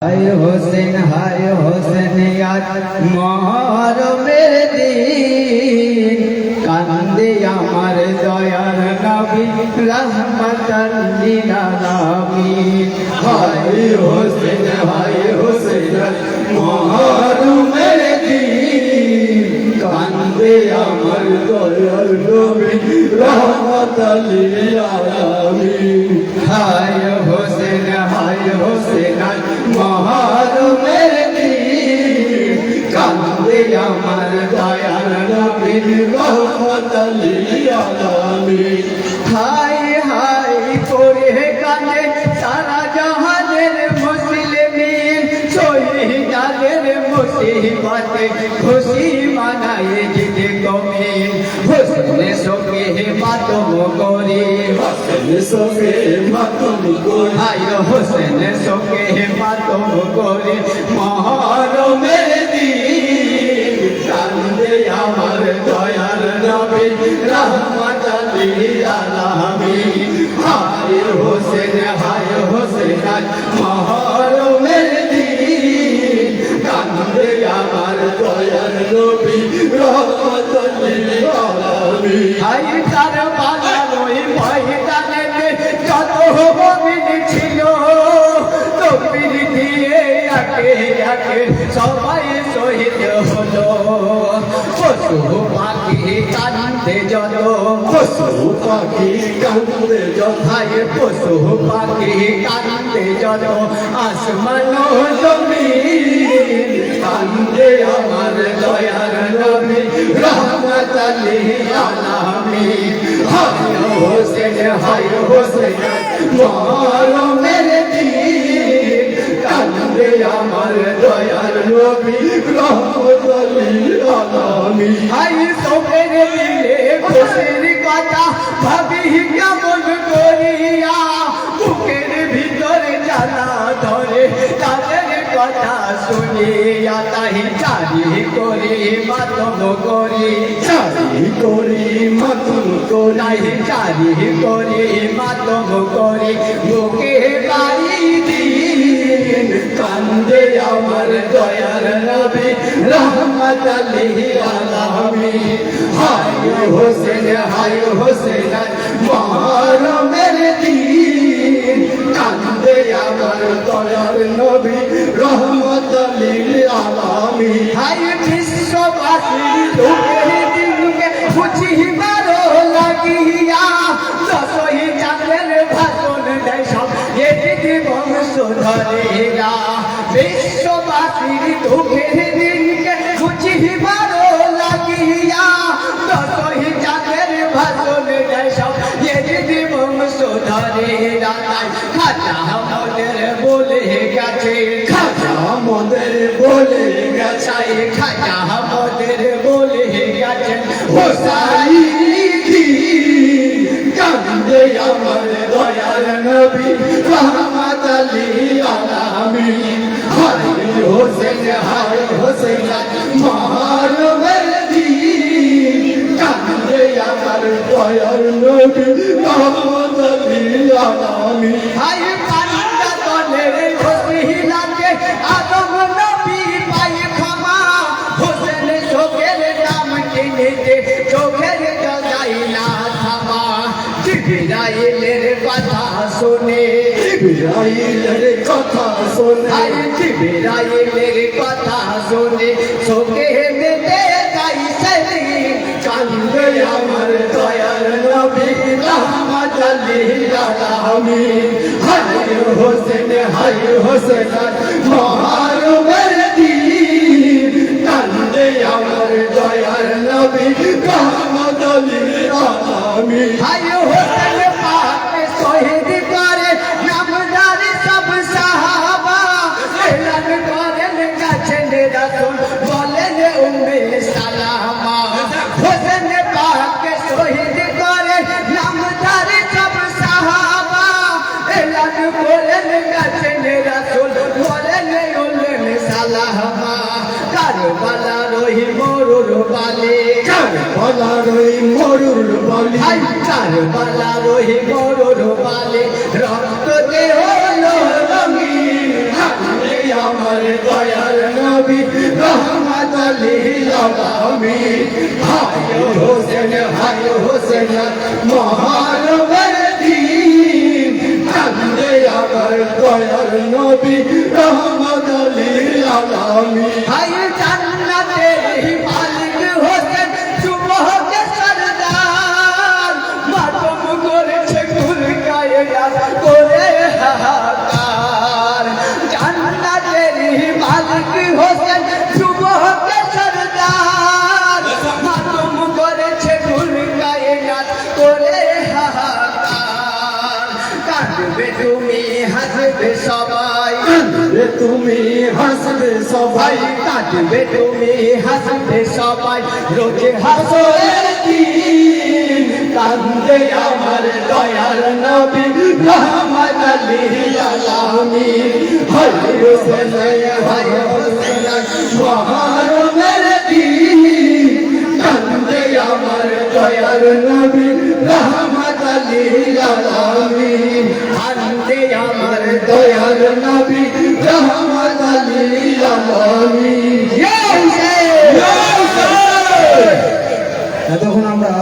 हाय हुसैन याद मोहरमेर दिन कांदे आमार दयार नबी रहमताल लिल आलामीन। हाय हुसैन मोहरमेर दिन कांदे आमार दयार नबी रहमताल लिल आलामीन। हाय हुसैन मोहरमेर दिन कांदे आमार दयार नबी रहमताल लिल आलामीन। हाय हाय करे कांदे सारा जहाনের মুসলিমিন শহীদাদের মুসিবতে খুশি মানায় জিদে কমিন। হোসেন সঙ্গে মাতম করি হায় হোসেন সঙ্গে মাতম করি মহরমের দিন কান্দে আমার দয়ার নবী रहमताल लिल आलामीन। हाय हुसैन मोहरमेर दिन कांदे आमार दयार नबी रहमताल लिल आलामीन। हाय কারবালার ওই ময়দানেতে যত মুমিন ছিল তকবীর দিয়ে একে একে সবাই শহীদ হলো। পশু পাখি কান্দে যত হায় পশু পাখি কান্দে যত আসমান জমিন কান্দে আমার দয়ার নবী रहमताल लिल आलामीन। हाय हुसैन मोहरमेर दिन कांदे आमार दयार नबी रहमताल लिल आलामीन। हाय চোখের দিলে খুশির কথা ভাবি কেমন করিয়া বুকের ভিতরে জ্বালা ধরে তাদের কথা শুনিয়া তাই চারি করি মাতম করি চারি করি মাতম করি বুকে বাড়ি দিন কান্দে আমার দয়ার নবী रहमताल लिल आलामीन। हाय हुसैन मोहरमेर दिन कांदे आमार दयार नबी रहमताल लिल आलामीन। हाय বিশ্ববাসীর দুঃখের দিনকে বুঝিবার লাগিয়া দশই চাঁদের ভাষণ দেয় সব এটি বংশধরেরা। বিশ্ববাসীর দুঃখের দিনকে বুঝিবার লাগিয়া দশই চাঁদের ভাষণ দেয় সব এটি বংশধরেরা। খাজা আমাদের বলে গেছে খাজা আমাদের বলে গেছেন হোসাইনি কান্দে আমার দয়ার নবী रहमताल लिल आलामीन। हाय हुसैन मोहरमेर दिन कांदे আমার দয়ার নবী रहमताल लिल आलामीन। हाय পান্ডা দলের মহিলাকে আদম নবী পাই ক্ষমা হোসেন চোখের দাম কিনেছে চোখের যাই না থামা। জিবরাইলের কথা শুনে জিবরাইলের কথা শুনে চোখে মেতে যাই সেদিন কান্দে আমার দয়ার নবী रहमताल लिल आलामीन। हाय हुसैन मोहरमेर दिन कांदे আমার দয়ার নবী रहमताल लिल आलामीन। हाय हुसैन पाक শহীদ করে নামদার সব সাহাবা এলান করেন গেছেন রাসূল বলেন উম্মে সালামা। হোসেন পাক শহীদ করে নামদার সব সাহাবা এলান করেন গেছেন রাসূল বলেন উম্মে সালামা। কারবালার ওই মরুর বালি কারবালার ওই মরুর বালি রক্ত দেহ রঙিন আমার দয়ার নবী রহমত লিল আলামিন হায় হোসেন মহানবর দিন কান্দে আমার দয়ার নবী রহমত লিল আলামিন হায় জান্নাতের মালিক হোসেন সুবহ কে সরদার মাতম করেছে কুল কায়নাত করে হাহাকার জান্নাতের মালিক হোসেন সুবহ কে সরদার মাতম করেছে কুল কায়নাত করে হাহাকার কাঁদবে তুমি হাসবে সবাই তুমি হাসবে সবাই কাঁদবে তুমি হাসবে সবাই রোজে হাসরের দিন কান্দে আমার দয়ার নবী রহমত লিল আলামিন হায় হোসেন মহানবর দিন কান্দে আমার দয়ার নবী রহমত লিল আলামিন কান্দে আমার দয়ার নবী রহমত লিল আলামিন। এতক্ষণ আমরা